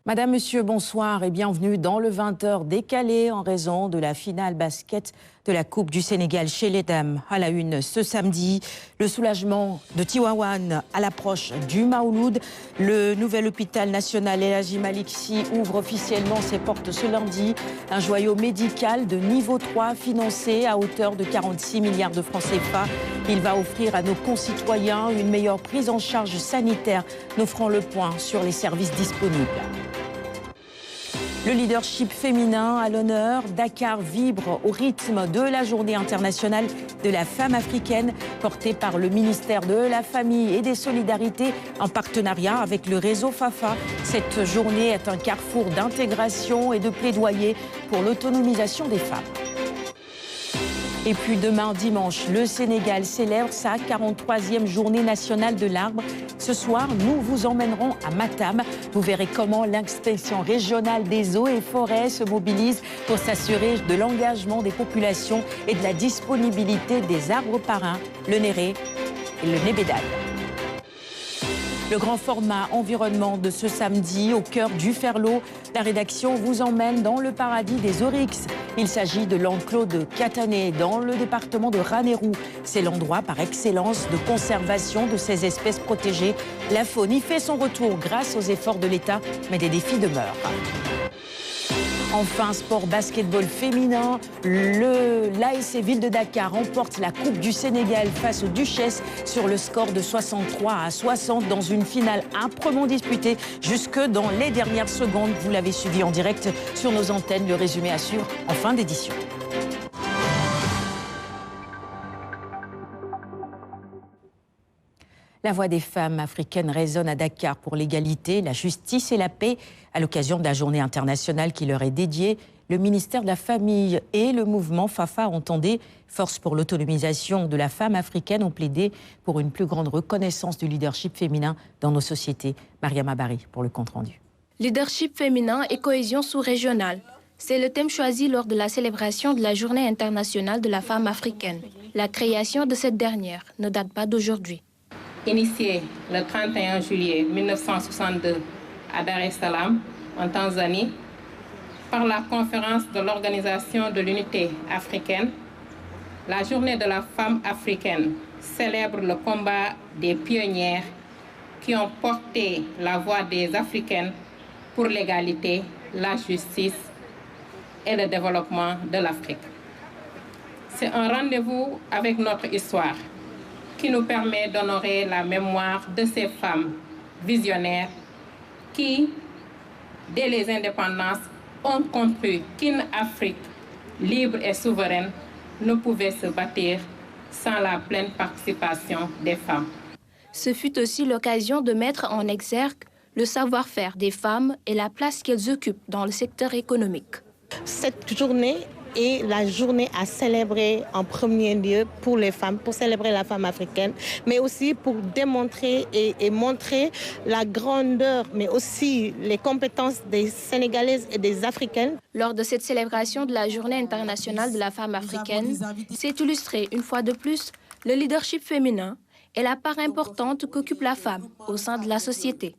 Madame, Monsieur, bonsoir et bienvenue dans le 20h décalé en raison de la finale basket de la Coupe du Sénégal chez les dames. À la une ce samedi, le soulagement de Tivaouane à l'approche du Maouloud. Le nouvel hôpital national El Hadji Malick Sy ouvre officiellement ses portes ce lundi. Un joyau médical de niveau 3 financé à hauteur de 46 milliards de francs CFA. Il va offrir à nos concitoyens une meilleure prise en charge sanitaire. Nous ferons le point sur les services disponibles. Le leadership féminin à l'honneur, Dakar vibre au rythme de la journée internationale de la femme africaine portée par le ministère de la Famille et des Solidarités en partenariat avec le réseau FAFA. Cette journée est un carrefour d'intégration et de plaidoyer pour l'autonomisation des femmes. Et puis demain dimanche, le Sénégal célèbre sa 43e journée nationale de l'arbre. Ce soir, nous vous emmènerons à Matam. Vous verrez comment l'inspection régionale des eaux et forêts se mobilise pour s'assurer de l'engagement des populations et de la disponibilité des arbres parrains, le néré et le nébédal. Le grand format environnement de ce samedi au cœur du Ferlo. La rédaction vous emmène dans le paradis des oryx. Il s'agit de l'enclos de Katané dans le département de Ranérou. C'est l'endroit par excellence de conservation de ces espèces protégées. La faune y fait son retour grâce aux efforts de l'État, mais des défis demeurent. Enfin, sport basketball féminin, l'ASC Ville de Dakar remporte la Coupe du Sénégal face aux Duchesses sur le score de 63-60 dans une finale âprement disputée jusque dans les dernières secondes. Vous l'avez suivi en direct sur nos antennes. Le résumé assure en fin d'édition. La voix des femmes africaines résonne à Dakar pour l'égalité, la justice et la paix. À l'occasion de la journée internationale qui leur est dédiée, le ministère de la Famille et le mouvement FAFA entendez Force pour l'autonomisation de la femme africaine ont plaidé pour une plus grande reconnaissance du leadership féminin dans nos sociétés. Mariama Bari pour le compte-rendu. Leadership féminin et cohésion sous-régionale. C'est le thème choisi lors de la célébration de la Journée internationale de la femme africaine. La création de cette dernière ne date pas d'aujourd'hui. Initié le 31 juillet 1962 à Dar es Salaam, en Tanzanie, par la conférence de l'Organisation de l'Unité africaine, la Journée de la femme africaine célèbre le combat des pionnières qui ont porté la voix des Africaines pour l'égalité, la justice et le développement de l'Afrique. C'est un rendez-vous avec notre histoire qui nous permet d'honorer la mémoire de ces femmes visionnaires qui, dès les indépendances, ont compris qu'une Afrique libre et souveraine ne pouvait se bâtir sans la pleine participation des femmes. Ce fut aussi l'occasion de mettre en exergue le savoir-faire des femmes et la place qu'elles occupent dans le secteur économique. Cette journée est la journée à célébrer en premier lieu pour les femmes, pour célébrer la femme africaine, mais aussi pour démontrer et montrer la grandeur, mais aussi les compétences des Sénégalaises et des Africaines. Lors de cette célébration de la Journée internationale de la femme africaine, s'est illustré une fois de plus le leadership féminin et la part importante qu'occupe la femme au sein de la société.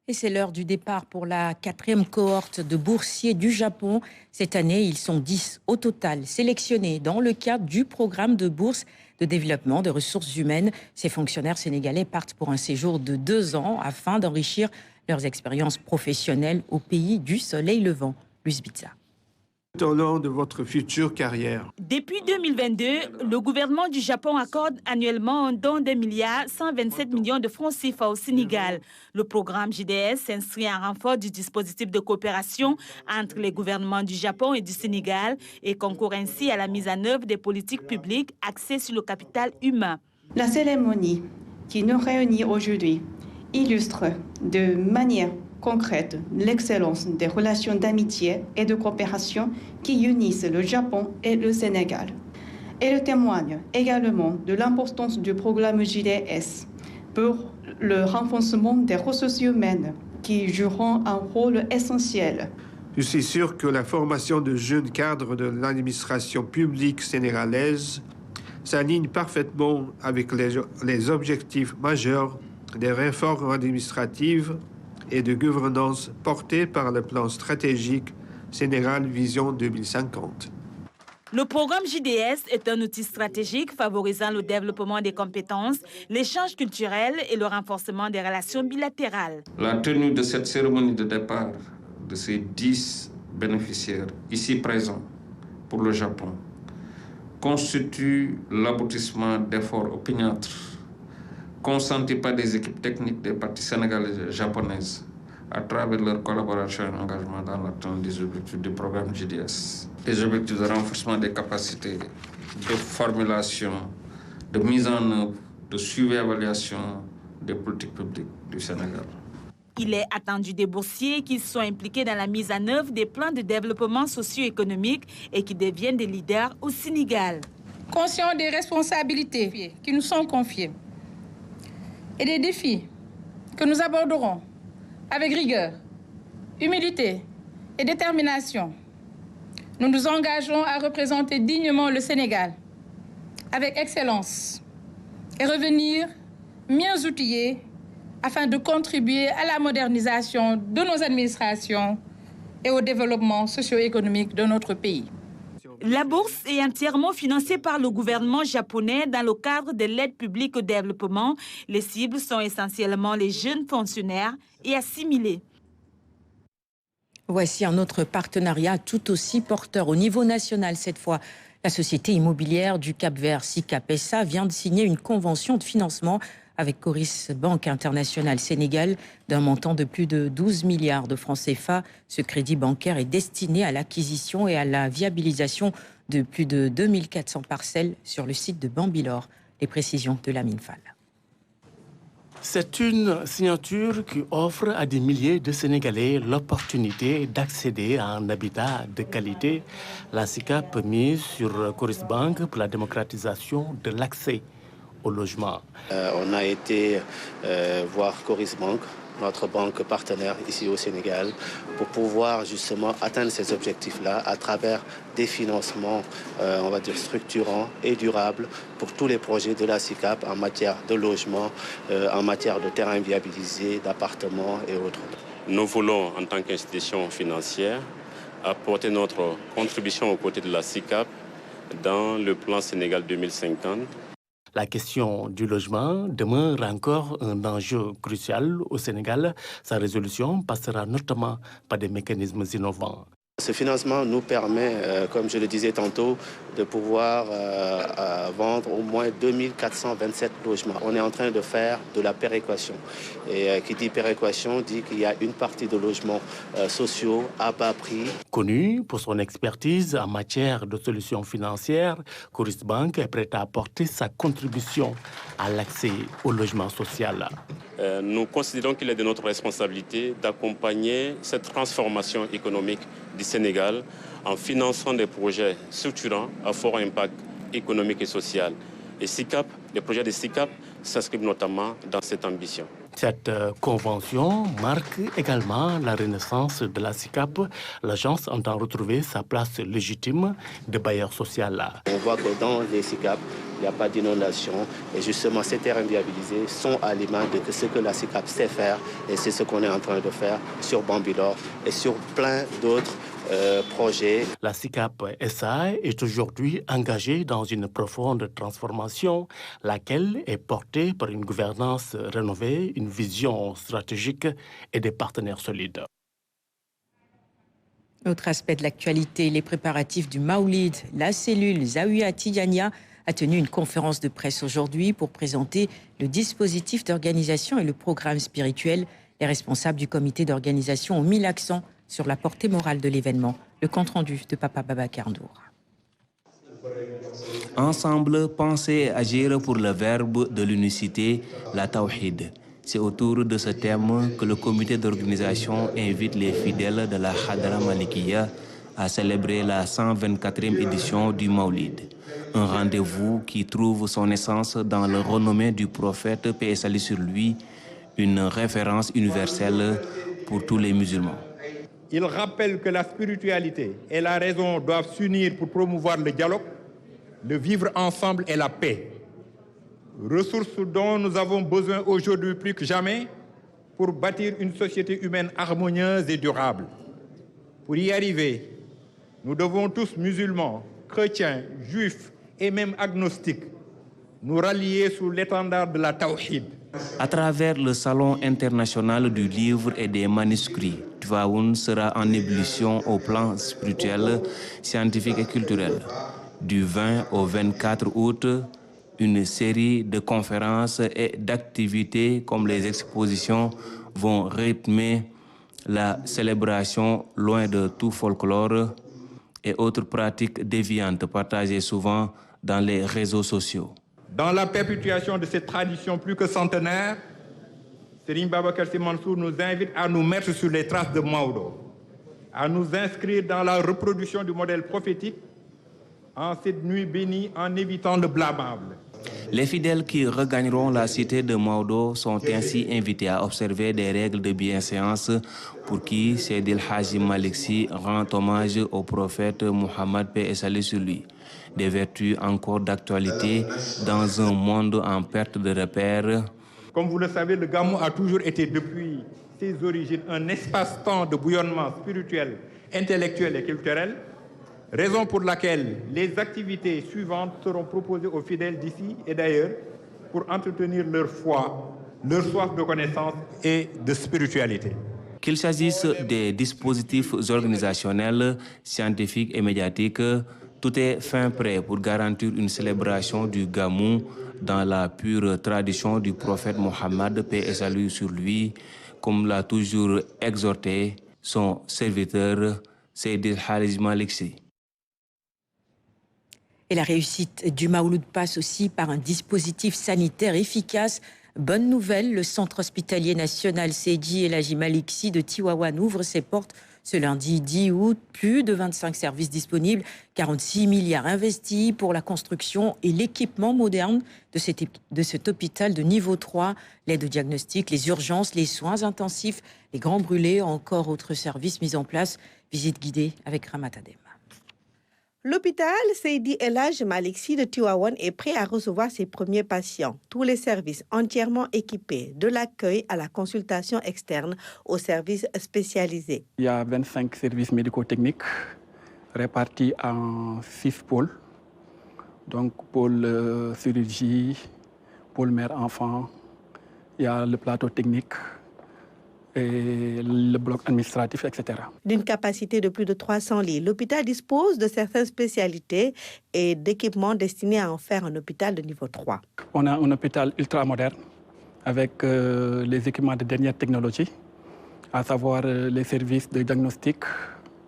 Et c'est l'heure du départ pour la 4e cohorte de boursiers du Japon. Cette année, ils sont 10 au total sélectionnés dans le cadre du programme de bourse de développement de ressources humaines. Ces fonctionnaires sénégalais partent pour un séjour de 2 ans afin d'enrichir leurs expériences professionnelles au pays du soleil levant. Luce Bitza. Tout au long de votre future carrière. Depuis 2022, le gouvernement du Japon accorde annuellement un don d'1,127 milliard de francs CFA au Sénégal. Le programme JDS s'inscrit en renfort du dispositif de coopération entre les gouvernements du Japon et du Sénégal et concourt ainsi à la mise en œuvre des politiques publiques axées sur le capital humain. La cérémonie qui nous réunit aujourd'hui illustre de manière concrète l'excellence des relations d'amitié et de coopération qui unissent le Japon et le Sénégal. Elle témoigne également de l'importance du programme JDS pour le renforcement des ressources humaines qui joueront un rôle essentiel. Je suis sûr que la formation de jeunes cadres de l'administration publique sénégalaise s'aligne parfaitement avec les objectifs majeurs des réformes administratives et de gouvernance portée par le plan stratégique Sénégal Vision 2050. Le programme JDS est un outil stratégique favorisant le développement des compétences, l'échange culturel et le renforcement des relations bilatérales. La tenue de cette cérémonie de départ de ces 10 bénéficiaires ici présents pour le Japon constitue l'aboutissement d'efforts opiniâtres consentis par des équipes techniques des parties sénégalaises et japonaises à travers leur collaboration et engagement dans l'atteinte des objectifs du programme JDS. Les objectifs de renforcement des capacités, de formulation, de mise en œuvre, de suivi et évaluation des politiques publiques du Sénégal. Il est attendu des boursiers qui sont impliqués dans la mise en œuvre des plans de développement socio-économique et qui deviennent des leaders au Sénégal. Conscients des responsabilités qui nous sont confiées et des défis que nous aborderons avec rigueur, humilité et détermination, nous nous engageons à représenter dignement le Sénégal avec excellence et revenir mieux outillés afin de contribuer à la modernisation de nos administrations et au développement socio-économique de notre pays. La bourse est entièrement financée par le gouvernement japonais dans le cadre de l'aide publique au développement. Les cibles sont essentiellement les jeunes fonctionnaires et assimilés. Voici un autre partenariat tout aussi porteur au niveau national cette fois. La société immobilière du Cap-Vert, SICAP SA, vient de signer une convention de financement avec Coris Banque Internationale Sénégal d'un montant de plus de 12 milliards de francs CFA. Ce crédit bancaire est destiné à l'acquisition et à la viabilisation de plus de 2400 parcelles sur le site de Bambilor. Les précisions de Lamine Fall. C'est une signature qui offre à des milliers de Sénégalais l'opportunité d'accéder à un habitat de qualité. La SICAP mise sur Coris Banque pour la démocratisation de l'accès au logement. On a été voir Coris Banque, notre banque partenaire ici au Sénégal, pour pouvoir justement atteindre ces objectifs-là à travers des financements, on va dire, structurants et durables pour tous les projets de la SICAP en matière de logement, en matière de terrains viabilisés, d'appartements et autres. Nous voulons, en tant qu'institution financière, apporter notre contribution aux côtés de la SICAP dans le plan Sénégal 2050. La question du logement demeure encore un enjeu crucial au Sénégal. Sa résolution passera notamment par des mécanismes innovants. Ce financement nous permet, comme je le disais tantôt, de pouvoir vendre au moins 2427 logements. On est en train de faire de la péréquation. Et qui dit péréquation dit qu'il y a une partie de logements sociaux à bas prix. Connu pour son expertise en matière de solutions financières, Coris Banque est prête à apporter sa contribution à l'accès au logement social. Nous considérons qu'il est de notre responsabilité d'accompagner cette transformation économique du Sénégal en finançant des projets structurants à fort impact économique et social. Et SICAP, les projets de SICAP s'inscrivent notamment dans cette ambition. Cette convention marque également la renaissance de la SICAP. L'agence entend retrouver sa place légitime de bailleur social. On voit que dans les SICAP, il n'y a pas d'inondation. Et justement, ces terrains viabilisés sont à l'image de ce que la SICAP sait faire. Et c'est ce qu'on est en train de faire sur Bambilor et sur plein d'autres projets. La SICAP SA est aujourd'hui engagée dans une profonde transformation, laquelle est portée par une gouvernance rénovée, une vision stratégique et des partenaires solides. Autre aspect de l'actualité, les préparatifs du Maoulid. La cellule Zawiya Tidiania a tenu une conférence de presse aujourd'hui pour présenter le dispositif d'organisation et le programme spirituel. Les responsables du comité d'organisation ont mis l'accent sur la portée morale de l'événement. Le compte-rendu de Papa Babacar Ndour. Ensemble, penser et agir pour le verbe de l'unicité, la Tawhid. C'est autour de ce thème que le comité d'organisation invite les fidèles de la Hadra Malikiya à célébrer la 124e édition du Maulid. Un rendez-vous qui trouve son essence dans le renommé du prophète, paix et salut sur lui, une référence universelle pour tous les musulmans. Il rappelle que la spiritualité et la raison doivent s'unir pour promouvoir le dialogue, le vivre ensemble et la paix. Ressources dont nous avons besoin aujourd'hui plus que jamais pour bâtir une société humaine harmonieuse et durable. Pour y arriver, nous devons tous, musulmans, chrétiens, juifs et même agnostiques, nous rallier sous l'étendard de la Tawhid. À travers le Salon international du livre et des manuscrits, Tivaoune sera en ébullition au plan spirituel, scientifique et culturel. Du 20 au 24 août, une série de conférences et d'activités comme les expositions vont rythmer la célébration loin de tout folklore et autres pratiques déviantes partagées souvent dans les réseaux sociaux. Dans la perpétuation de cette tradition plus que centenaire, Serigne Babacar Sy Mansour nous invite à nous mettre sur les traces de Maodo, à nous inscrire dans la reproduction du modèle prophétique en cette nuit bénie en évitant le blâmable. Les fidèles qui regagneront la cité de Maodo sont ainsi invités à observer des règles de bienséance pour qui Seydil Hadji Malick Sy rend hommage au prophète Mohammed, paix et salut sur lui. Des vertus encore d'actualité dans un monde en perte de repères. Comme vous le savez, le Gamou a toujours été depuis ses origines un espace-temps de bouillonnement spirituel, intellectuel et culturel. Raison pour laquelle les activités suivantes seront proposées aux fidèles d'ici et d'ailleurs pour entretenir leur foi, leur soif de connaissance et de spiritualité. Qu'il s'agisse des dispositifs organisationnels, scientifiques et médiatiques, tout est fin prêt pour garantir une célébration du Gamou dans la pure tradition du prophète Mohammed, paix et salut sur lui, comme l'a toujours exhorté son serviteur Seydil Hadji Malick Sy. Et la réussite du Mawlud passe aussi par un dispositif sanitaire efficace. Bonne nouvelle, le centre hospitalier national Seydi El Hadji Malick Sy de Tivaouane ouvre ses portes ce lundi 10 août. Plus de 25 services disponibles, 46 milliards investis pour la construction et l'équipement moderne de cet hôpital de niveau 3. L'aide au diagnostic, les urgences, les soins intensifs, les grands brûlés, encore autres services mis en place. Visite guidée avec Ramatadem. L'hôpital Seydi El Hadji Malick Sy de Tivaouane est prêt à recevoir ses premiers patients. Tous les services entièrement équipés, de l'accueil à la consultation externe aux services spécialisés. Il y a 25 services médico-techniques répartis en 6 pôles. Donc pôle chirurgie, pôle mère-enfant, il y a le plateau technique et le bloc administratif, etc. D'une capacité de plus de 300 lits, l'hôpital dispose de certaines spécialités et d'équipements destinés à en faire un hôpital de niveau 3. On a un hôpital ultra moderne avec les équipements de dernière technologie, à savoir les services de diagnostic.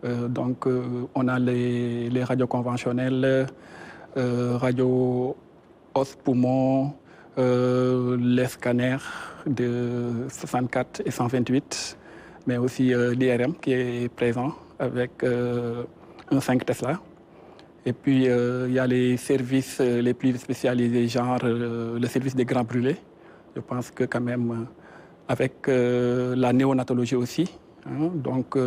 Donc on a les radios conventionnelles, radio os-poumon, les scanners de 64 et 128, mais aussi l'IRM qui est présent avec un 5 Tesla. Et puis il y a les services les plus spécialisés, genre le service des grands brûlés. Je pense que quand même avec la néonatologie aussi. Hein, donc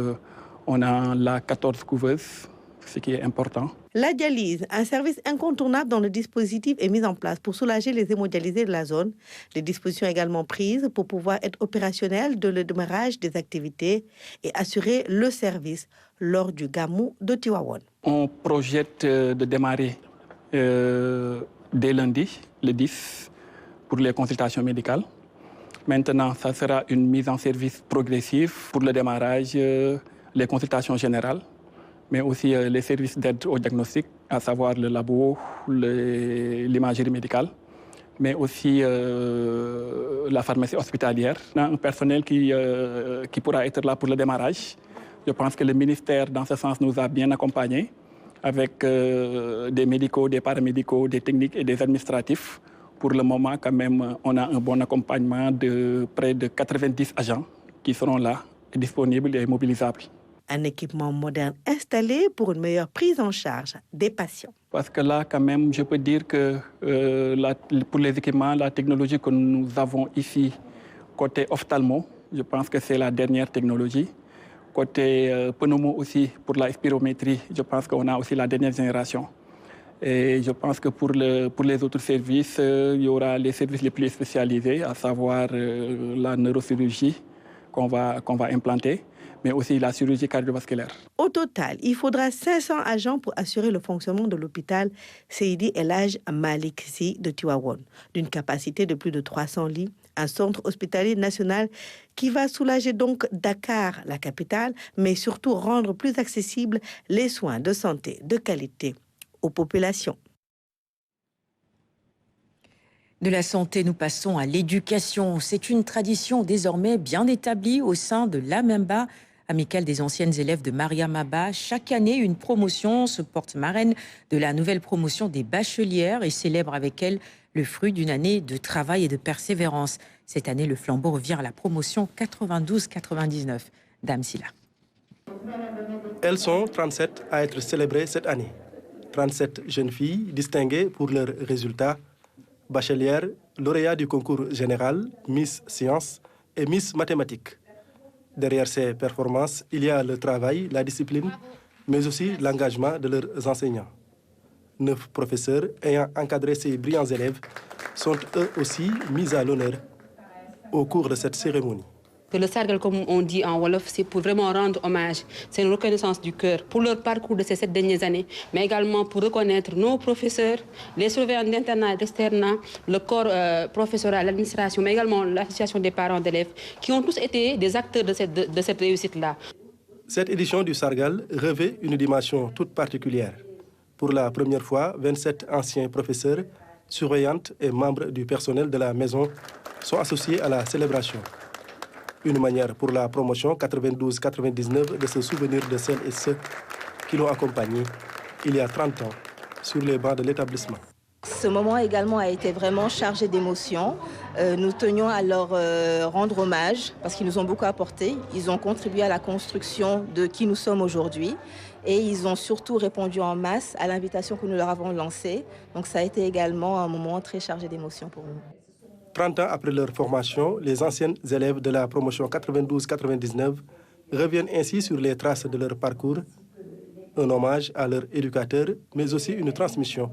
on a la 14 couveuses, ce qui est important. La dialyse, un service incontournable dont le dispositif est mis en place pour soulager les hémodialysés de la zone. Les dispositions également prises pour pouvoir être opérationnelles dès le démarrage des activités et assurer le service lors du Gamou de Tivaouane. On projette de démarrer dès lundi, le 10, pour les consultations médicales. Maintenant, ça sera une mise en service progressive pour le démarrage, les consultations générales, mais aussi les services d'aide au diagnostic, à savoir le labo, l'imagerie médicale, mais aussi la pharmacie hospitalière. On a un personnel qui pourra être là pour le démarrage. Je pense que le ministère, dans ce sens, nous a bien accompagnés avec des médicaux, des paramédicaux, des techniques et des administratifs. Pour le moment, quand même, on a un bon accompagnement de près de 90 agents qui seront là, disponibles et mobilisables. Un équipement moderne installé pour une meilleure prise en charge des patients. Parce que là, quand même, je peux dire que pour les équipements, la technologie que nous avons ici, côté ophtalmo, je pense que c'est la dernière technologie. Côté pneumo aussi, pour la spirométrie, je pense qu'on a aussi la dernière génération. Et je pense que pour les autres services, il y aura les services les plus spécialisés, à savoir la neurochirurgie, qu'on va implanter, mais aussi la chirurgie cardiovasculaire. Au total, il faudra 500 agents pour assurer le fonctionnement de l'hôpital Seydi El Hadj Malick Sy de Tivaouane, d'une capacité de plus de 300 lits, un centre hospitalier national qui va soulager donc Dakar, la capitale, mais surtout rendre plus accessibles les soins de santé de qualité aux populations. De la santé, nous passons à l'éducation. C'est une tradition désormais bien établie au sein de l'AMEMBA, amicale des anciennes élèves de Mariam Abba. Chaque année, une promotion se porte marraine de la nouvelle promotion des bachelières et célèbre avec elle le fruit d'une année de travail et de persévérance. Cette année, le flambeau revient à la promotion 92-99. Dame Silla. Elles sont 37 à être célébrées cette année. 37 jeunes filles distinguées pour leurs résultats. Bachelière, lauréat du concours général, Miss Sciences et Miss Mathématiques. Derrière ces performances, il y a le travail, la discipline, mais aussi l'engagement de leurs enseignants. 9 professeurs ayant encadré ces brillants élèves sont eux aussi mis à l'honneur au cours de cette cérémonie. Le sargal, comme on dit en Wolof, c'est pour vraiment rendre hommage. C'est une reconnaissance du cœur pour leur parcours de ces 7 dernières années, mais également pour reconnaître nos professeurs, les surveillants d'internat et d'externat, le corps professoral, l'administration, mais également l'association des parents d'élèves, qui ont tous été des acteurs de cette réussite-là. Cette édition du sargal revêt une dimension toute particulière. Pour la première fois, 27 anciens professeurs, surveillantes et membres du personnel de la maison sont associés à la célébration. Une manière pour la promotion 92-99 de se souvenir de celles et ceux qui l'ont accompagné il y a 30 ans sur les bancs de l'établissement. Ce moment également a été vraiment chargé d'émotions. Nous tenions à leur rendre hommage parce qu'ils nous ont beaucoup apporté. Ils ont contribué à la construction de qui nous sommes aujourd'hui et ils ont surtout répondu en masse à l'invitation que nous leur avons lancée. Donc ça a été également un moment très chargé d'émotions pour nous. 30 ans après leur formation, les anciennes élèves de la promotion 92-99 reviennent ainsi sur les traces de leur parcours, un hommage à leurs éducateurs, mais aussi une transmission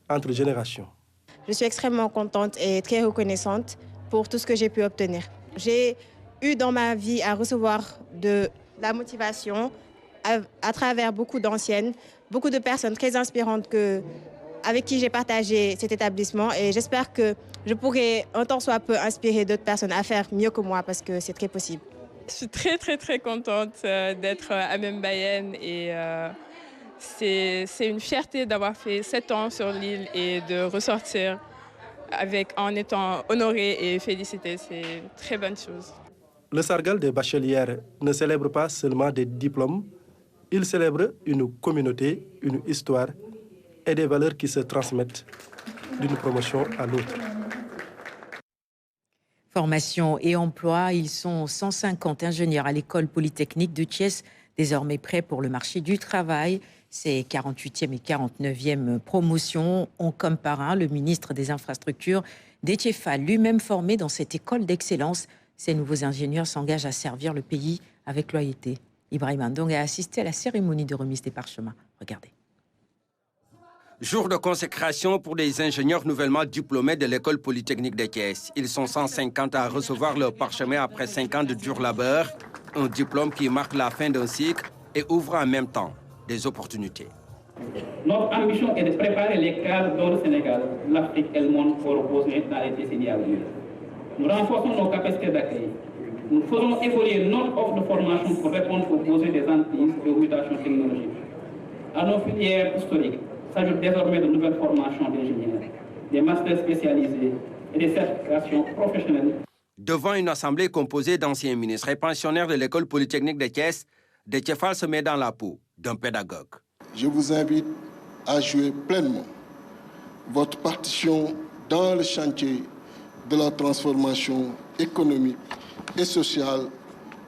entre générations. Je suis extrêmement contente et très reconnaissante pour tout ce que j'ai pu obtenir. J'ai eu dans ma vie à recevoir de la motivation à travers beaucoup d'anciennes, beaucoup de personnes très inspirantes avec qui j'ai partagé cet établissement et j'espère que je pourrai un tant soit peu inspirer d'autres personnes à faire mieux que moi parce que c'est très possible. Je suis très contente d'être amembaïenne et c'est une fierté d'avoir fait 7 ans sur l'île et de ressortir en étant honorée et félicitée. C'est une très bonne chose. Le sargal des bachelières ne célèbre pas seulement des diplômes, il célèbre une communauté, une histoire et des valeurs qui se transmettent d'une promotion à l'autre. Formation et emploi, ils sont 150 ingénieurs à l'école polytechnique de Thiès, désormais prêts pour le marché du travail. Ces 48e et 49e promotions ont comme parrain le ministre des Infrastructures, Déthié Fall, lui-même formé dans cette école d'excellence. Ces nouveaux ingénieurs s'engagent à servir le pays avec loyauté. Ibrahim Ndong a assisté à la cérémonie de remise des parchemins. Regardez. Jour de consécration pour les ingénieurs nouvellement diplômés de l'école polytechnique de Thiès. Ils sont 150 à recevoir leur parchemin après 5 ans de dur labeur. Un diplôme qui marque la fin d'un cycle et ouvre en même temps des opportunités. Notre ambition est de préparer les cadres dans le Sénégal, l'Afrique et le monde au reposer dans les décennies à venir. Nous renforçons nos capacités d'accueil. Nous faisons évoluer notre offre de formation pour répondre aux besoins des entreprises et aux mutations technologiques. À nos filières historiques s'ajoutent désormais de nouvelles formations d'ingénieurs, des masters spécialisés et des certifications professionnelles. Devant une assemblée composée d'anciens ministres et pensionnaires de l'école polytechnique de Thiès, Déthié Fall se met dans la peau d'un pédagogue. Je vous invite à jouer pleinement votre partition dans le chantier de la transformation économique et sociale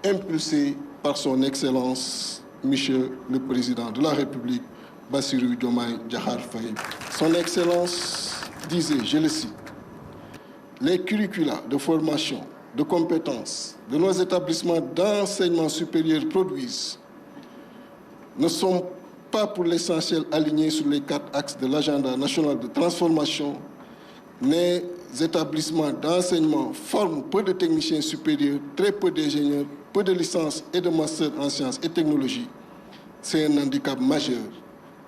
impulsée par son Excellence, Monsieur le Président de la République, Bassirou Diomaye Diakhar Faye. Son Excellence disait, je le cite, « Les curricula de formation, de compétences de nos établissements d'enseignement supérieur produisent ne sont pas pour l'essentiel alignés sur les 4 axes de l'agenda national de transformation. Les établissements d'enseignement forment peu de techniciens supérieurs, très peu d'ingénieurs peu de licences et de masters en sciences et technologies, c'est un handicap majeur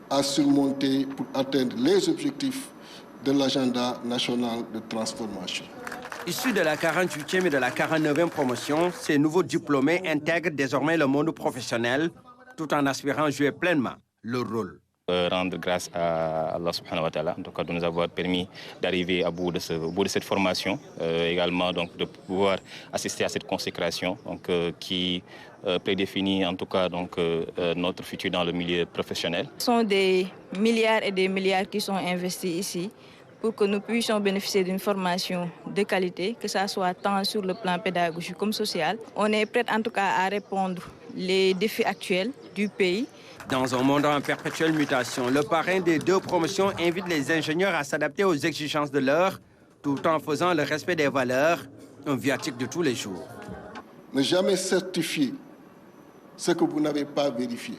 à surmonter pour atteindre les objectifs de l'agenda national de transformation. Issus de la 48e et de la 49e promotion, ces nouveaux diplômés intègrent désormais le monde professionnel tout en aspirant jouer pleinement leur rôle. Rendre grâce à Allah subhanahu wa ta'ala, de nous avoir permis d'arriver au bout de cette formation, également donc, de pouvoir assister à cette consécration qui prédéfinit en tout cas notre futur dans le milieu professionnel. Ce sont des milliards et des milliards qui sont investis ici pour que nous puissions bénéficier d'une formation de qualité, que ce soit tant sur le plan pédagogique comme social. On est prêt en tout cas à répondre aux défis actuels du pays. Dans un monde en perpétuelle mutation, le parrain des 2 promotions invite les ingénieurs à s'adapter aux exigences de l'heure, tout en faisant le respect des valeurs, un viatique de tous les jours. Ne jamais certifier ce que vous n'avez pas vérifié.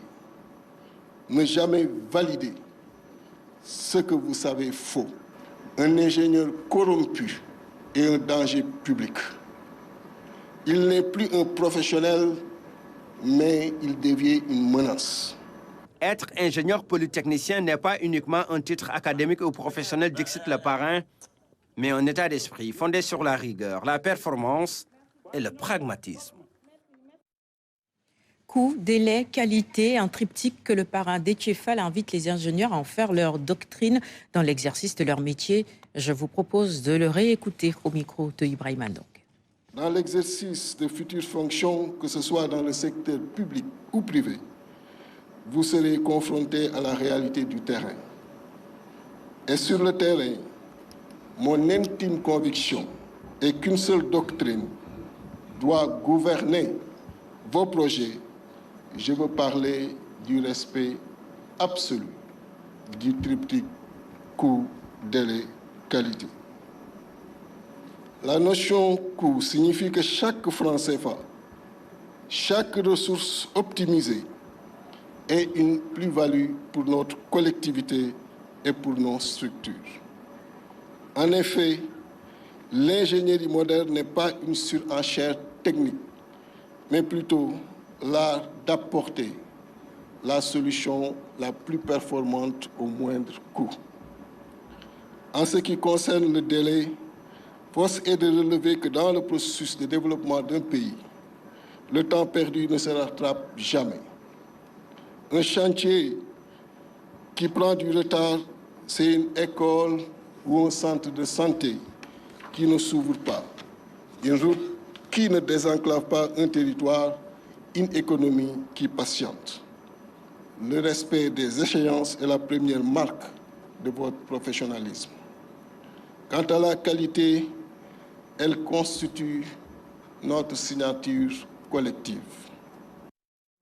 Ne jamais valider ce que vous savez faux. Un ingénieur corrompu est un danger public. Il n'est plus un professionnel, mais il devient une menace. Être ingénieur polytechnicien n'est pas uniquement un titre académique ou professionnel, dixit le parrain, mais un état d'esprit fondé sur la rigueur, la performance et le pragmatisme. Coût, délai, qualité, un triptyque que le parrain Déthié Fall invite les ingénieurs à en faire leur doctrine dans l'exercice de leur métier. Je vous propose de le réécouter au micro de Ibrahim Andong. Dans l'exercice de futures fonctions, que ce soit dans le secteur public ou privé, vous serez confronté à la réalité du terrain. Et sur le terrain, mon intime conviction est qu'une seule doctrine doit gouverner vos projets. Je veux parler du respect absolu du triptyque coût, délai, qualité. La notion coût signifie que chaque franc CFA, chaque ressource optimisée est une plus-value pour notre collectivité et pour nos structures. En effet, l'ingénierie moderne n'est pas une surenchère technique, mais plutôt l'art d'apporter la solution la plus performante au moindre coût. En ce qui concerne le délai, force est de relever que dans le processus de développement d'un pays, le temps perdu ne se rattrape jamais. Un chantier qui prend du retard, c'est une école ou un centre de santé qui ne s'ouvre pas. Une route qui ne désenclave pas un territoire, une économie qui patiente. Le respect des échéances est la première marque de votre professionnalisme. Quant à la qualité, elle constitue notre signature collective.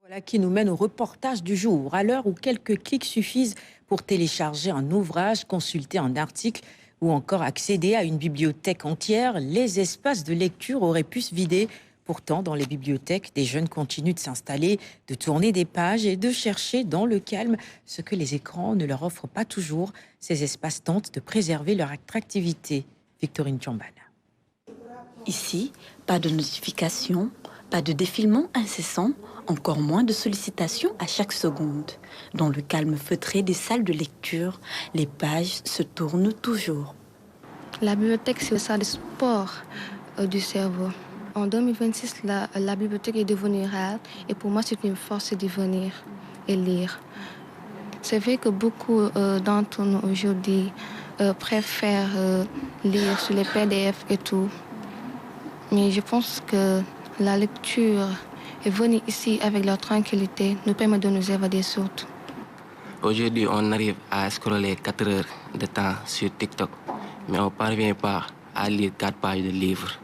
Voilà qui nous mène au reportage du jour. À l'heure où quelques clics suffisent pour télécharger un ouvrage, consulter un article ou encore accéder à une bibliothèque entière, les espaces de lecture auraient pu se vider. Pourtant, dans les bibliothèques, des jeunes continuent de s'installer, de tourner des pages et de chercher dans le calme ce que les écrans ne leur offrent pas toujours. Ces espaces tentent de préserver leur attractivité. Victorine Tchambal. Ici, pas de notification, pas de défilement incessant, encore moins de sollicitations à chaque seconde. Dans le calme feutré des salles de lecture, les pages se tournent toujours. La bibliothèque, c'est ça le sport du cerveau. En 2026, la bibliothèque est devenue rare et pour moi, c'est une force d'y venir et lire. C'est vrai que beaucoup d'entre nous aujourd'hui préfèrent lire sur les PDF et tout. Mais je pense que la lecture et venir ici avec leur tranquillité nous permet de nous évader surtout. Aujourd'hui, on arrive à scroller 4 heures de temps sur TikTok, mais on ne parvient pas à lire 4 pages de livres.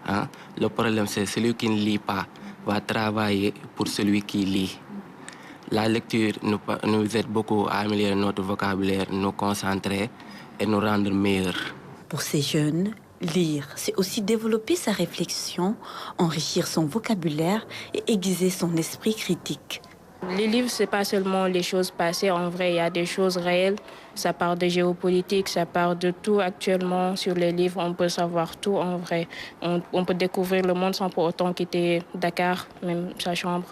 Hein? Le problème, c'est celui qui ne lit pas va travailler pour celui qui lit. La lecture nous aide beaucoup à améliorer notre vocabulaire, nous concentrer et nous rendre meilleurs. Pour ces jeunes, lire, c'est aussi développer sa réflexion, enrichir son vocabulaire et aiguiser son esprit critique. Les livres, ce n'est pas seulement les choses passées. En vrai, il y a des choses réelles. Ça parle de géopolitique, ça parle de tout actuellement. Sur les livres, on peut savoir tout en vrai. On peut découvrir le monde sans pour autant quitter Dakar, même sa chambre.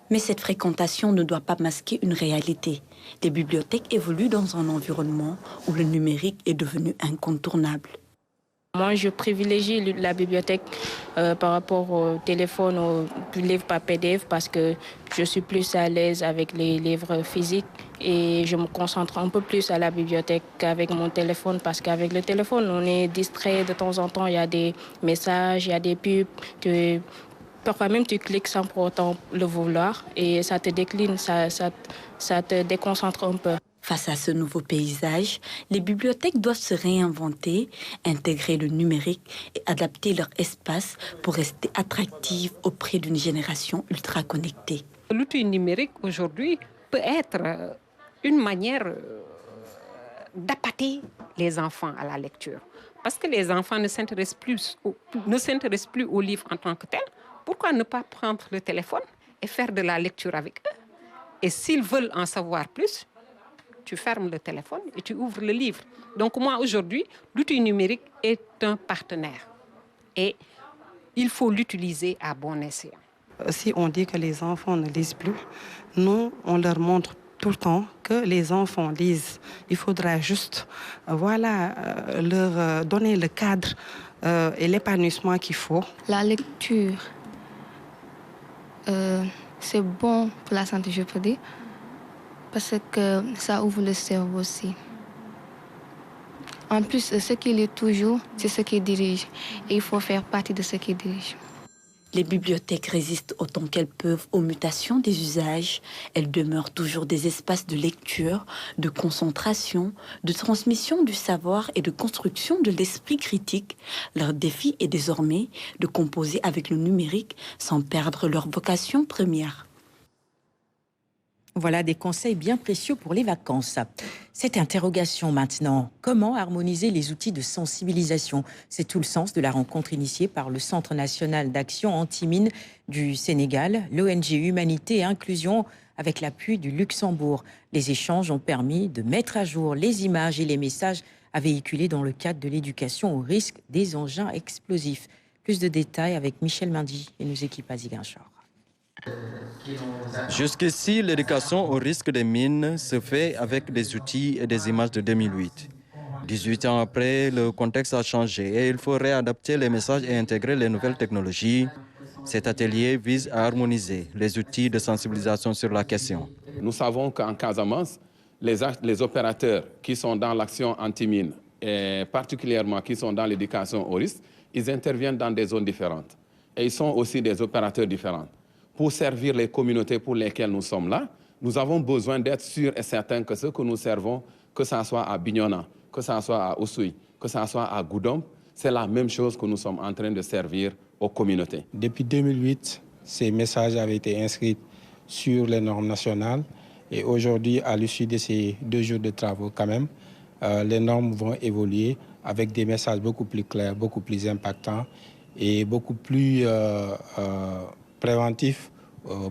Mais cette fréquentation ne doit pas masquer une réalité. Les bibliothèques évoluent dans un environnement où le numérique est devenu incontournable. Moi, je privilégie la bibliothèque par rapport au téléphone, aux livres par PDF, parce que je suis plus à l'aise avec les livres physiques et je me concentre un peu plus à la bibliothèque qu'avec mon téléphone, parce qu'avec le téléphone, on est distrait de temps en temps. Il y a des messages, il y a des pubs que... Parfois même, tu cliques sans pour autant le vouloir et ça te décline, ça te déconcentre un peu. Face à ce nouveau paysage, les bibliothèques doivent se réinventer, intégrer le numérique et adapter leur espace pour rester attractives auprès d'une génération ultra connectée. L'outil numérique aujourd'hui peut être une manière d'appâter les enfants à la lecture. Parce que les enfants ne s'intéressent plus aux livres en tant que tels. Pourquoi ne pas prendre le téléphone et faire de la lecture avec eux? Et s'ils veulent en savoir plus, tu fermes le téléphone et tu ouvres le livre. Donc moi, aujourd'hui, l'outil numérique est un partenaire. Et il faut l'utiliser à bon escient. Si on dit que les enfants ne lisent plus, nous, on leur montre tout le temps que les enfants lisent. Il faudra juste leur donner le cadre et l'épanouissement qu'il faut. La lecture, c'est bon pour la santé, je peux dire, parce que ça ouvre le cerveau aussi. En plus, ce qui lit toujours, c'est ce qui dirige. Et il faut faire partie de ce qui dirige. Les bibliothèques résistent autant qu'elles peuvent aux mutations des usages. Elles demeurent toujours des espaces de lecture, de concentration, de transmission du savoir et de construction de l'esprit critique. Leur défi est désormais de composer avec le numérique sans perdre leur vocation première. Voilà des conseils bien précieux pour les vacances. Cette interrogation maintenant, comment harmoniser les outils de sensibilisation? C'est tout le sens de la rencontre initiée par le Centre national d'action anti-mine du Sénégal, l'ONG Humanité et Inclusion avec l'appui du Luxembourg. Les échanges ont permis de mettre à jour les images et les messages à véhiculer dans le cadre de l'éducation au risque des engins explosifs. Plus de détails avec Michel Mindy et nos équipes à Ziguinchor. Jusqu'ici, l'éducation au risque des mines se fait avec des outils et des images de 2008. 18 ans après, le contexte a changé et il faut réadapter les messages et intégrer les nouvelles technologies. Cet atelier vise à harmoniser les outils de sensibilisation sur la question. Nous savons qu'en Casamance, les opérateurs qui sont dans l'action anti-mine et particulièrement qui sont dans l'éducation au risque, ils interviennent dans des zones différentes. Et ils sont aussi des opérateurs différents. Pour servir les communautés pour lesquelles nous sommes là, nous avons besoin d'être sûrs et certains que ce que nous servons, que ce soit à Bignona, que ce soit à Oussouye, que ce soit à Goudomp, c'est la même chose que nous sommes en train de servir aux communautés. Depuis 2008, ces messages avaient été inscrits sur les normes nationales et aujourd'hui, à l'issue de ces 2 jours de travaux quand même, les normes vont évoluer avec des messages beaucoup plus clairs, beaucoup plus impactants et beaucoup plus préventif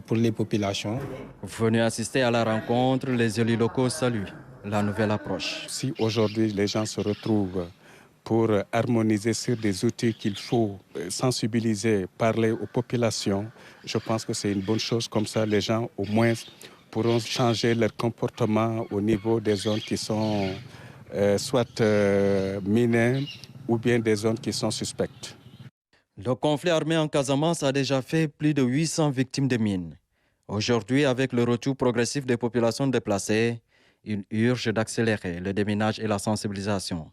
pour les populations. Venus assister à la rencontre, les élus locaux saluent la nouvelle approche. Si aujourd'hui les gens se retrouvent pour harmoniser sur des outils qu'il faut sensibiliser, parler aux populations, je pense que c'est une bonne chose. Comme ça, les gens au moins pourront changer leur comportement au niveau des zones qui sont soit minées ou bien des zones qui sont suspectes. Le conflit armé en Casamance a déjà fait plus de 800 victimes de mines. Aujourd'hui, avec le retour progressif des populations déplacées, il urge d'accélérer le déminage et la sensibilisation.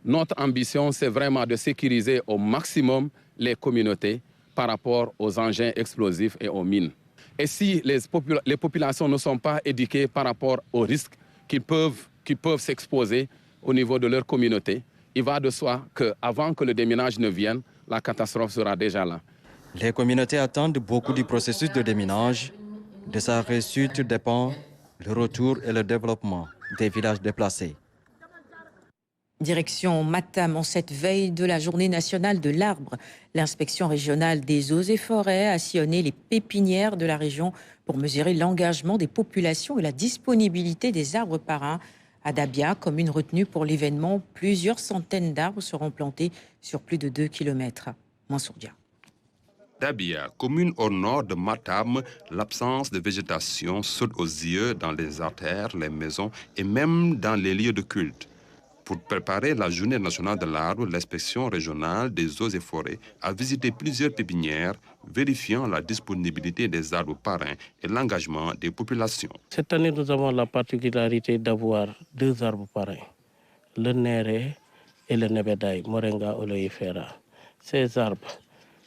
Notre ambition, c'est vraiment de sécuriser au maximum les communautés par rapport aux engins explosifs et aux mines. Et si les populations ne sont pas éduquées par rapport aux risques qu'ils peuvent s'exposer au niveau de leur communauté, il va de soi qu'avant que le déminage ne vienne, la catastrophe sera déjà là. Les communautés attendent beaucoup du processus de déminage. De sa réussite dépend le retour et le développement des villages déplacés. Direction Matam, en cette veille de la journée nationale de l'arbre. L'inspection régionale des eaux et forêts a sillonné les pépinières de la région pour mesurer l'engagement des populations et la disponibilité des arbres parrains. À Dabia, commune retenue pour l'événement, plusieurs centaines d'arbres seront plantés sur plus de 2 km. Mansourdia. Dabia, commune au nord de Matam, l'absence de végétation saute aux yeux dans les artères, les maisons et même dans les lieux de culte. Pour préparer la journée nationale de l'arbre, l'inspection régionale des eaux et forêts a visité plusieurs pépinières, vérifiant la disponibilité des arbres parrains et l'engagement des populations. Cette année, nous avons la particularité d'avoir 2 arbres parrains, le néré et le nebedaï, Moringa oleifera. Ces arbres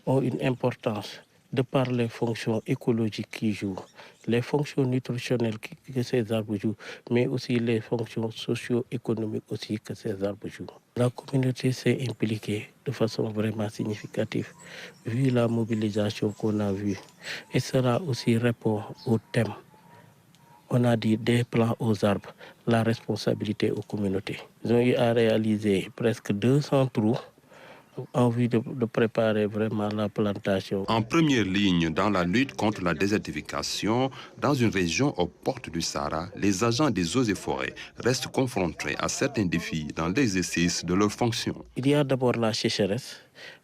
ont une importance de par les fonctions écologiques qu'ils jouent, les fonctions nutritionnelles que ces arbres jouent, mais aussi les fonctions socio-économiques aussi que ces arbres jouent. La communauté s'est impliquée de façon vraiment significative, vu la mobilisation qu'on a vue. Et cela aussi répond au thème. On a dit des plants aux arbres, la responsabilité aux communautés. Ils ont eu à réaliser presque 200 trous en vue de préparer vraiment la plantation. En première ligne dans la lutte contre la désertification, dans une région aux portes du Sahara, les agents des eaux et forêts restent confrontés à certains défis dans l'exercice de leurs fonctions. Il y a d'abord la sécheresse,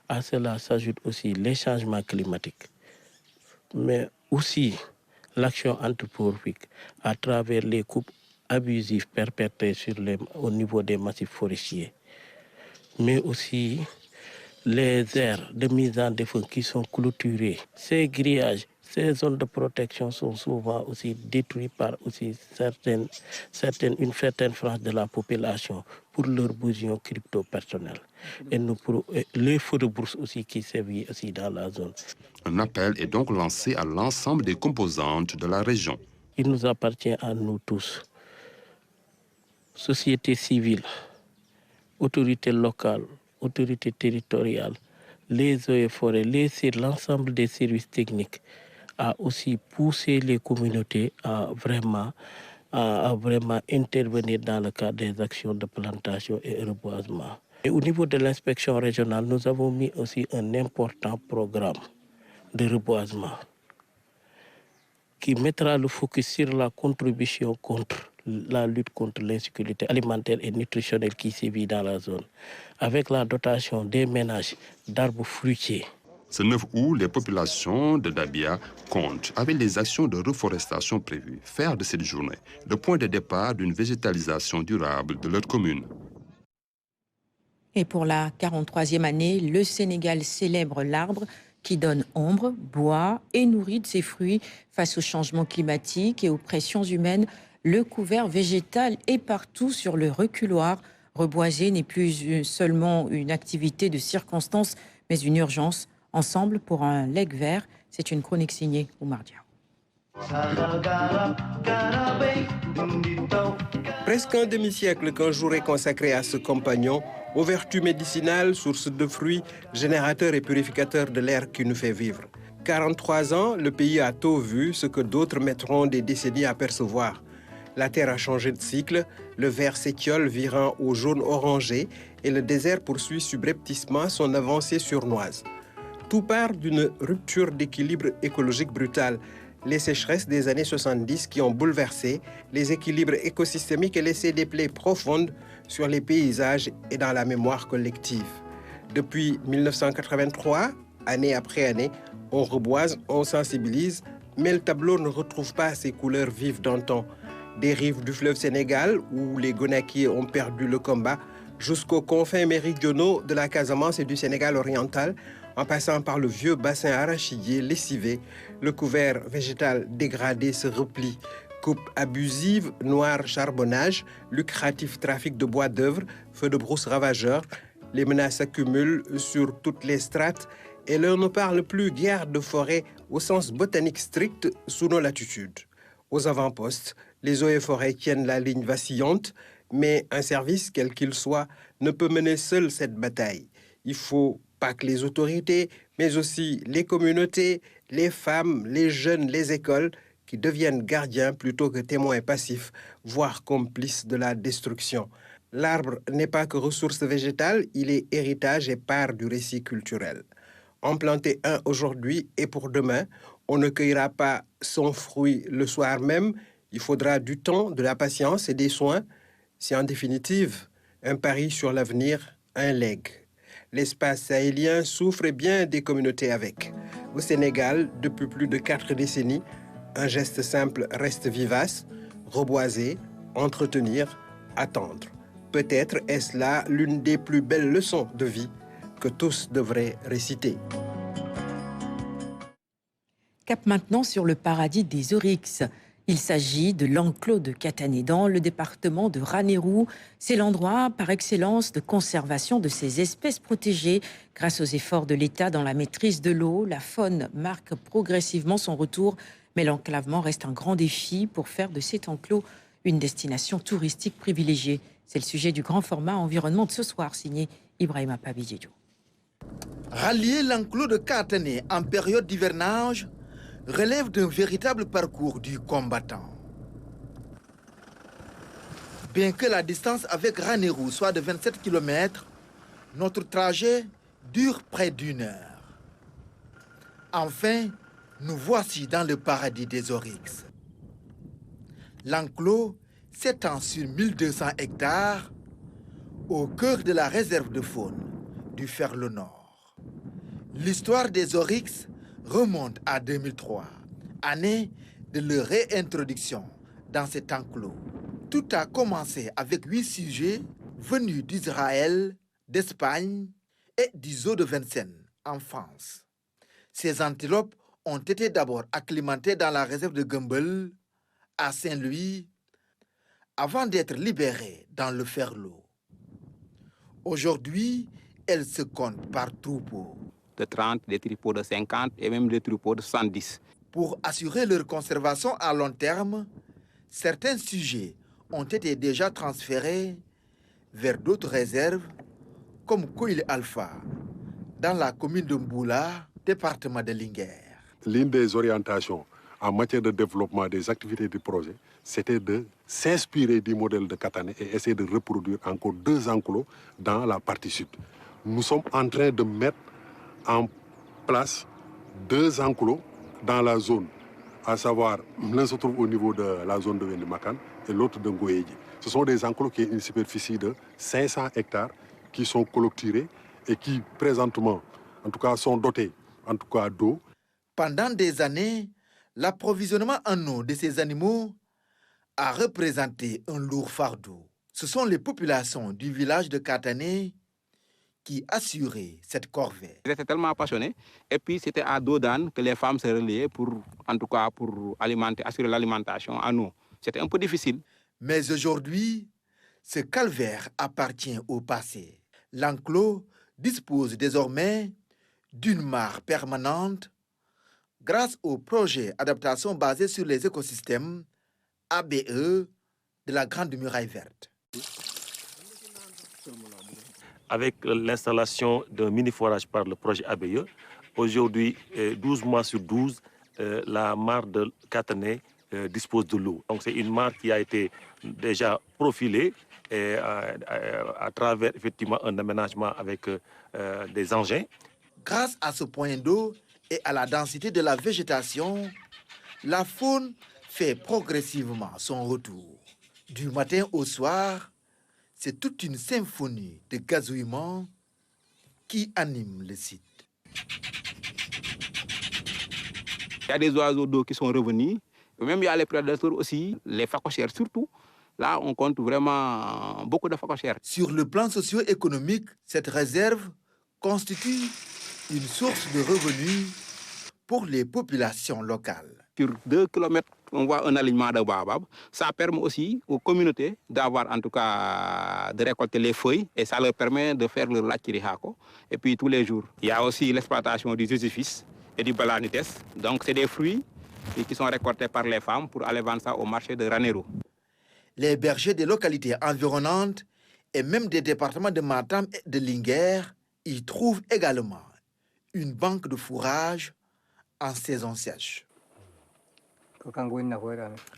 à cela s'ajoutent aussi les changements climatiques, mais aussi l'action anthropomorphique à travers les coupes abusives perpétrées au niveau des massifs forestiers, mais aussi les aires de mise en défense qui sont clôturées. Ces grillages, ces zones de protection sont souvent aussi détruites par aussi une certaine frange de la population pour leurs besoins crypto-personnels. Et les feux de brousse aussi qui sévissent aussi dans la zone. Un appel est donc lancé à l'ensemble des composantes de la région. Il nous appartient à nous tous, société civile, autorités locales, autorités territoriales, les eaux et forêts, l'ensemble des services techniques, à aussi pousser les communautés à vraiment intervenir dans le cadre des actions de plantation et reboisement. Et au niveau de l'inspection régionale, nous avons mis aussi un important programme de reboisement qui mettra le focus sur la contribution contre la lutte contre l'insécurité alimentaire et nutritionnelle qui sévit dans la zone, avec la dotation des ménages d'arbres fruitiers. Ce 9 août, les populations de Dabia comptent, avec les actions de reforestation prévues, faire de cette journée le point de départ d'une végétalisation durable de leur commune. Et pour la 43e année, le Sénégal célèbre l'arbre qui donne ombre, bois et nourrit de ses fruits face au changement climatique et aux pressions humaines. Le couvert végétal est partout sur le reculoir. Reboiser n'est plus seulement une activité de circonstance, mais une urgence. Ensemble pour un legs vert, c'est une chronique signée Oumar Dia. Presque un demi-siècle qu'un jour est consacré à ce compagnon, aux vertus médicinales, source de fruits, générateur et purificateur de l'air qui nous fait vivre. 43 ans, le pays a tôt vu ce que d'autres mettront des décennies à percevoir. La terre a changé de cycle, le vert s'étiole virant au jaune orangé et le désert poursuit subrepticement son avancée sournoise. Tout part d'une rupture d'équilibre écologique brutale. Les sécheresses des années 70 qui ont bouleversé les équilibres écosystémiques et laissé des plaies profondes sur les paysages et dans la mémoire collective. Depuis 1983, année après année, on reboise, on sensibilise, mais le tableau ne retrouve pas ses couleurs vives d'antan. Des rives du fleuve Sénégal, où les Gonakiers ont perdu le combat, jusqu'aux confins méridionaux de la Casamance et du Sénégal oriental, en passant par le vieux bassin arachidier lessivé, le couvert végétal dégradé se replie. Coupe abusive, noir charbonnage, lucratif trafic de bois d'œuvre, feux de brousse ravageurs, les menaces s'accumulent sur toutes les strates et l'on ne parle plus guère de forêt au sens botanique strict sous nos latitudes. Aux avant-postes, les eaux et forêts tiennent la ligne vacillante, mais un service, quel qu'il soit, ne peut mener seul cette bataille. Il faut pas que les autorités, mais aussi les communautés, les femmes, les jeunes, les écoles, qui deviennent gardiens plutôt que témoins passifs, voire complices de la destruction. L'arbre n'est pas que ressource végétale, il est héritage et part du récit culturel. En planter un aujourd'hui et pour demain, on ne cueillera pas son fruit le soir même. Il faudra du temps, de la patience et des soins. C'est en définitive un pari sur l'avenir, un legs. L'espace sahélien souffre bien des communautés avec. Au Sénégal, depuis plus de 4 décennies, un geste simple reste vivace, reboiser, entretenir, attendre. Peut-être est-ce là l'une des plus belles leçons de vie que tous devraient réciter. Cap maintenant sur le paradis des oryx. Il s'agit de l'enclos de Katané dans le département de Ranérou. C'est l'endroit par excellence de conservation de ces espèces protégées. Grâce aux efforts de l'État dans la maîtrise de l'eau, la faune marque progressivement son retour. Mais l'enclavement reste un grand défi pour faire de cet enclos une destination touristique privilégiée. C'est le sujet du grand format environnement de ce soir, signé Ibrahima Pabidjedjo. Rallier l'enclos de Katané en période d'hivernage relève d'un véritable parcours du combattant. Bien que la distance avec Ranérou soit de 27 km, notre trajet dure près d'1 heure. Enfin, nous voici dans le paradis des oryx. L'enclos s'étend sur 1200 hectares au cœur de la réserve de faune du Ferlo Nord. L'histoire des oryx remonte à 2003, année de leur réintroduction dans cet enclos. Tout a commencé avec 8 sujets venus d'Israël, d'Espagne et du zoo de Vincennes, en France. Ces antilopes ont été d'abord acclimatées dans la réserve de Gumbel, à Saint-Louis, avant d'être libérées dans le Ferlo. Aujourd'hui, elles se comptent par troupeaux. De 30, des troupeaux de 50 et même des troupeaux de 70. Pour assurer leur conservation à long terme, certains sujets ont été déjà transférés vers d'autres réserves, comme Koil Alpha, dans la commune de Mboula, département de Linguère. L'une des orientations en matière de développement des activités du projet, c'était de s'inspirer du modèle de Katané et essayer de reproduire encore 2 enclos dans la partie sud. Nous sommes en train de mettre en place 2 enclos dans la zone, à savoir, l'un se trouve au niveau de la zone de Wendimakan et l'autre de Ngoyedji. Ce sont des enclos qui ont une superficie de 500 hectares qui sont clôturés et qui, présentement, en tout cas, sont dotés en tout cas d'eau. Pendant des années, l'approvisionnement en eau de ces animaux a représenté un lourd fardeau. Ce sont les populations du village de Katané qui assuraient cette corvée. J'étais tellement passionné et puis c'était à dos d'âne que les femmes se reliaient pour, en tout cas, pour assurer l'alimentation en eau. C'était un peu difficile. Mais aujourd'hui, ce calvaire appartient au passé. L'enclos dispose désormais d'une mare permanente grâce au projet Adaptation basé sur les écosystèmes ABE de la Grande Muraille Verte. Avec l'installation d'un mini-forage par le projet ABE, aujourd'hui, 12 mois sur 12, la mare de Katané dispose de l'eau. Donc c'est une mare qui a été déjà profilée et, à travers effectivement un aménagement avec des engins. Grâce à ce point d'eau et à la densité de la végétation, la faune fait progressivement son retour. Du matin au soir, c'est toute une symphonie de gazouillements qui anime le site. Il y a des oiseaux d'eau qui sont revenus, même il y a les prédateurs aussi, les phacochères surtout. Là, on compte vraiment beaucoup de phacochères. Sur le plan socio-économique, cette réserve constitue une source de revenus pour les populations locales. Sur 2 km, on voit un alignement de baobab. Ça permet aussi aux communautés d'avoir, en tout cas, de récolter les feuilles et ça leur permet de faire le lachirihako. Et puis tous les jours, il y a aussi l'exploitation du zizifis et du balanites. Donc c'est des fruits qui sont récoltés par les femmes pour aller vendre ça au marché de Ranérou. Les bergers des localités environnantes et même des départements de Matam et de Linguère y trouvent également une banque de fourrage en saison sèche.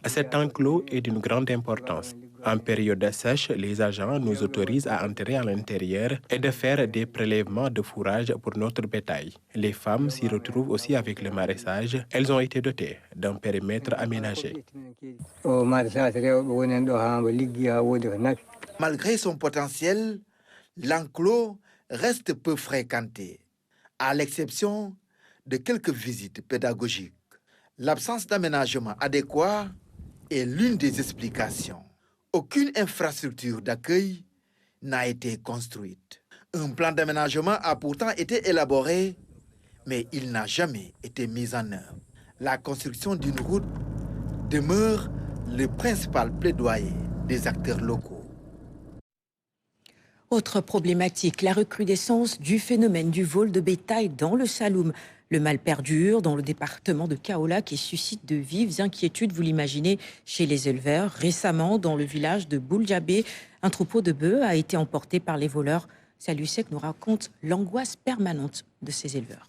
Cet enclos est d'une grande importance. En période sèche, les agents nous autorisent à entrer à l'intérieur et de faire des prélèvements de fourrage pour notre bétail. Les femmes s'y retrouvent aussi avec le maraîchage. Elles ont été dotées d'un périmètre aménagé. Malgré son potentiel, l'enclos reste peu fréquenté, à l'exception de quelques visites pédagogiques. L'absence d'aménagement adéquat est l'une des explications. Aucune infrastructure d'accueil n'a été construite. Un plan d'aménagement a pourtant été élaboré, mais il n'a jamais été mis en œuvre. La construction d'une route demeure le principal plaidoyer des acteurs locaux. Autre problématique, la recrudescence du phénomène du vol de bétail dans le Saloum. Le mal perdure dans le département de Kaolack qui suscite de vives inquiétudes, vous l'imaginez, chez les éleveurs. Récemment, dans le village de Bouldjabé, un troupeau de bœufs a été emporté par les voleurs. Salusek nous raconte l'angoisse permanente de ces éleveurs.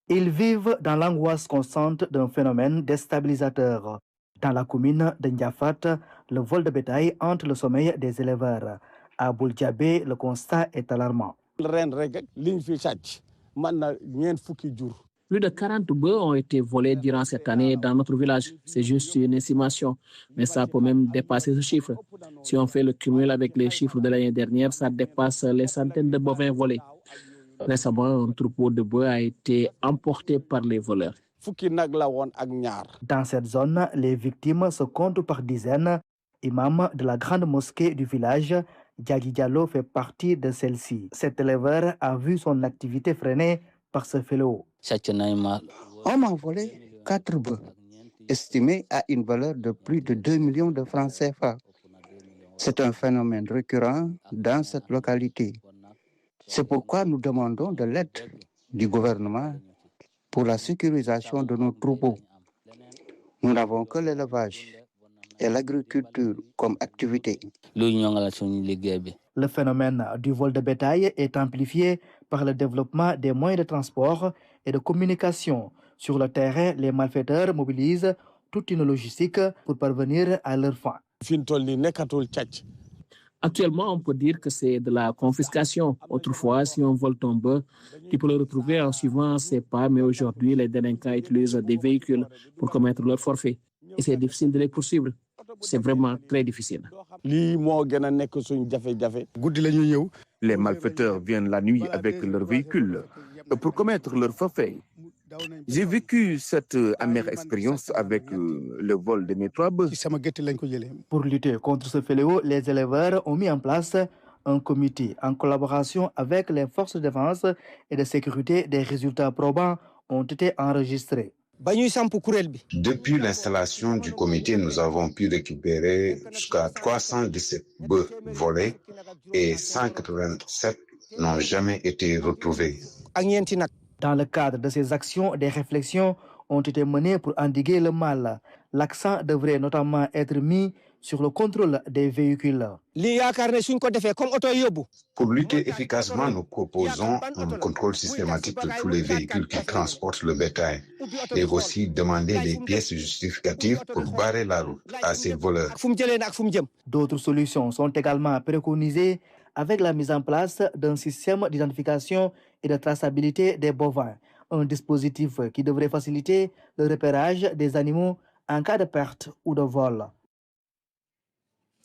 Ils vivent dans l'angoisse constante d'un phénomène déstabilisateur. Dans la commune de Ndiafat, le vol de bétail hante le sommeil des éleveurs. À Bouldjabé, le constat est alarmant. Plus de 40 bœufs ont été volés durant cette année dans notre village. C'est juste une estimation, mais ça peut même dépasser ce chiffre. Si on fait le cumul avec les chiffres de l'année dernière, ça dépasse les centaines de bovins volés. Récemment, un troupeau de bœufs a été emporté par les voleurs. Dans cette zone, les victimes se comptent par dizaines. Imam de la grande mosquée du village, Djagi Diallo fait partie de celle-ci. Cet éleveur a vu son activité freinée par ce fléau. On m'a volé 4 bœufs, estimés à une valeur de plus de 2 millions de francs CFA. C'est un phénomène récurrent dans cette localité. C'est pourquoi nous demandons de l'aide du gouvernement pour la sécurisation de nos troupeaux. Nous n'avons que l'élevage et l'agriculture comme activité. Le phénomène du vol de bétail est amplifié par le développement des moyens de transport et de communication. Sur le terrain, les malfaiteurs mobilisent toute une logistique pour parvenir à leur fin. Actuellement, on peut dire que c'est de la confiscation. Autrefois, si on vole ton bœuf, tu peux le retrouver en suivant ses pas, mais aujourd'hui, les délinquants utilisent des véhicules pour commettre leur forfait. Et c'est difficile de les poursuivre. C'est vraiment très difficile. Les malfaiteurs viennent la nuit avec leurs véhicules pour commettre leur forfait. J'ai vécu cette amère expérience avec le vol de mes 3 bœufs. Pour lutter contre ce fléau, les éleveurs ont mis en place un comité en collaboration avec les forces de défense et de sécurité. Des résultats probants ont été enregistrés. Depuis l'installation du comité, nous avons pu récupérer jusqu'à 317 bœufs volés et 187 n'ont jamais été retrouvés. Dans le cadre de ces actions, des réflexions ont été menées pour endiguer le mal. L'accent devrait notamment être mis sur le contrôle des véhicules. Pour lutter efficacement, nous proposons un contrôle systématique de tous les véhicules qui transportent le bétail et aussi demander les pièces justificatives pour barrer la route à ces voleurs. D'autres solutions sont également préconisées avec la mise en place d'un système d'identification et de traçabilité des bovins, un dispositif qui devrait faciliter le repérage des animaux en cas de perte ou de vol.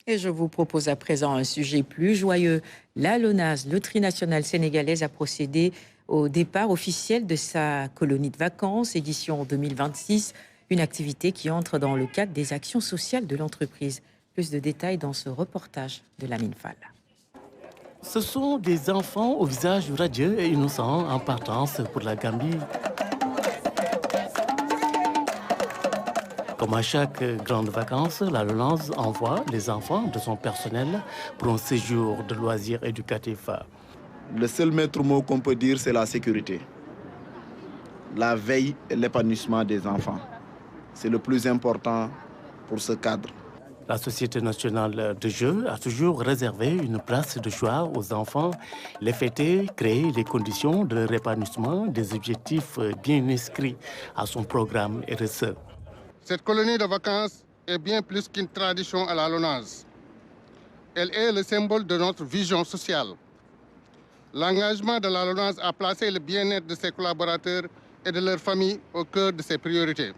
Et je vous propose à présent un sujet plus joyeux. La LONASE, Loterie nationale sénégalaise, a procédé au départ officiel de sa colonie de vacances, édition 2026, une activité qui entre dans le cadre des actions sociales de l'entreprise. Plus de détails dans ce reportage de Lamine Fall. Ce sont des enfants au visage radieux et innocents en partance pour la Gambie. Comme à chaque grande vacances, la LONASE envoie les enfants de son personnel pour un séjour de loisirs éducatifs. Le seul maître mot qu'on peut dire, c'est la sécurité. La veille et l'épanouissement des enfants. C'est le plus important pour ce cadre. La Société nationale de jeux a toujours réservé une place de choix aux enfants. Les fêter, créer les conditions de leur épanouissement, des objectifs bien inscrits à son programme RSE. Cette colonie de vacances est bien plus qu'une tradition à la Lonase. Elle est le symbole de notre vision sociale. L'engagement de la Lonase a placé le bien-être de ses collaborateurs et de leurs familles au cœur de ses priorités.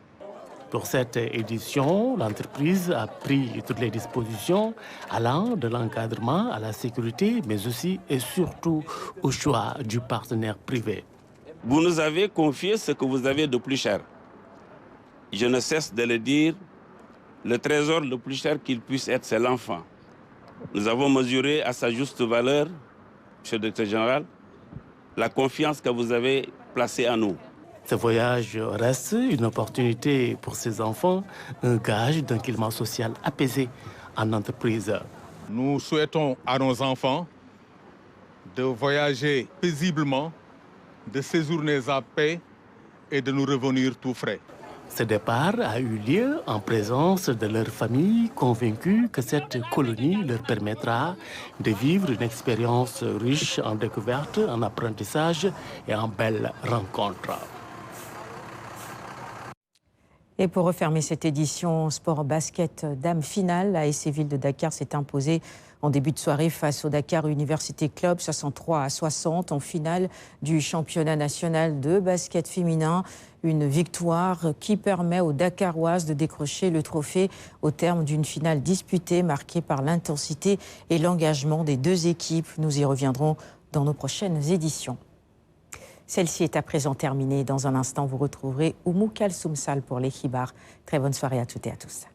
Pour cette édition, l'entreprise a pris toutes les dispositions allant de l'encadrement à la sécurité, mais aussi et surtout au choix du partenaire privé. Vous nous avez confié ce que vous avez de plus cher. Je ne cesse de le dire, le trésor le plus cher qu'il puisse être, c'est l'enfant. Nous avons mesuré à sa juste valeur, Monsieur le Directeur général, la confiance que vous avez placée en nous. Ce voyage reste une opportunité pour ces enfants, un gage d'un climat social apaisé en entreprise. Nous souhaitons à nos enfants de voyager paisiblement, de séjourner à paix et de nous revenir tout frais. Ce départ a eu lieu en présence de leur famille, convaincue que cette colonie leur permettra de vivre une expérience riche en découvertes, en apprentissage et en belles rencontres. Et pour refermer cette édition sport basket dame finale, la SC Ville de Dakar s'est imposée en début de soirée face au Dakar Université Club 63-60 en finale du championnat national de basket féminin. Une victoire qui permet aux Dakaroises de décrocher le trophée au terme d'une finale disputée marquée par l'intensité et l'engagement des deux équipes. Nous y reviendrons dans nos prochaines éditions. Celle-ci est à présent terminée. Dans un instant, vous retrouverez Oumou Kalsoum Sall pour les Khibars. Très bonne soirée à toutes et à tous.